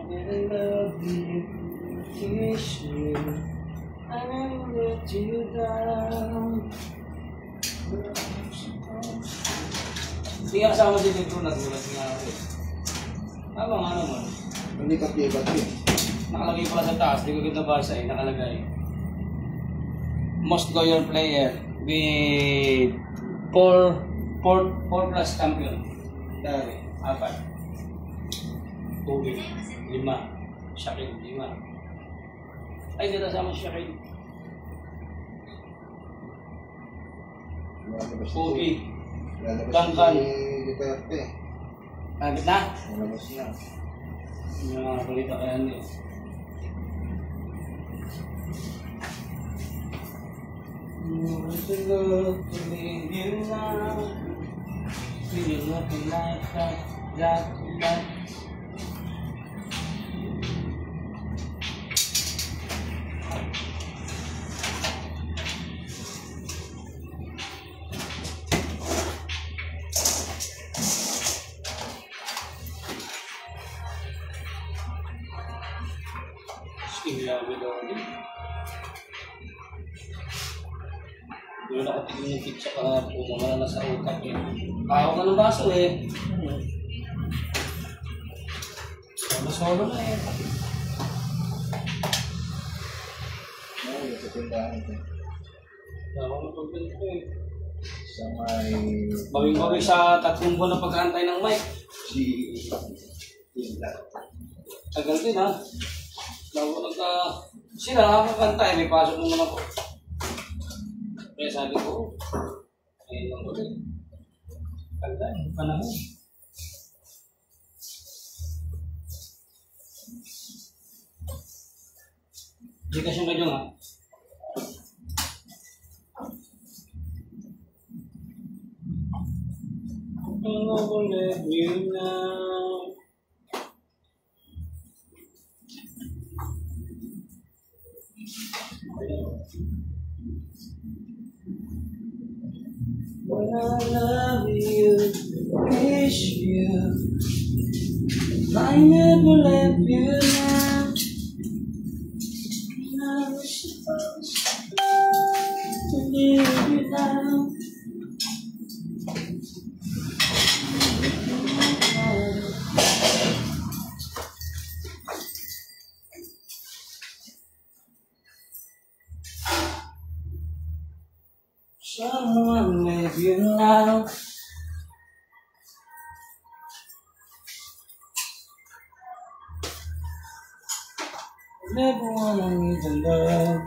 will love you, kiss you, I will let you down. Hindi ka kasama din ito, nagulat nga ako eh. Tama nga naman. Hindi ka-pibat yun. Nakalagay pala sa taas, di ko kita basa eh, nakalagay. Most loyal player with 4 plus champion. Dari, 4. Tubig, 5. Shakil, 5. Ay, dito sama si Shakil. Tubig. Kangkan. Agad na? Lalabas na. Yung mga balita kaya niyo. To love to leave you now. Feel nothing like that. Skinny daw din. Hindi na nakatigil ng pizza kahapon, wala na sa utak eh. Ayaw ka ng baso eh. Solo na eh. Oo, ito tindahan ito. Ayaw ka ng pagpinto eh. Sa may... Bawing-bawing sa 3 buwan na pag-aantay ng mic. Si... Tinda. Tagal din ha. Sila nakakakanta eh, may pasok naman ako. Kaya sabi ko, ayun lang ulit. Tagal, panahon. Hindi ka siya medyo nga. I will let you know. When I love you, wish you, I never left you now. And I wish to leave you now. Someone with you now. Never wanna need the love.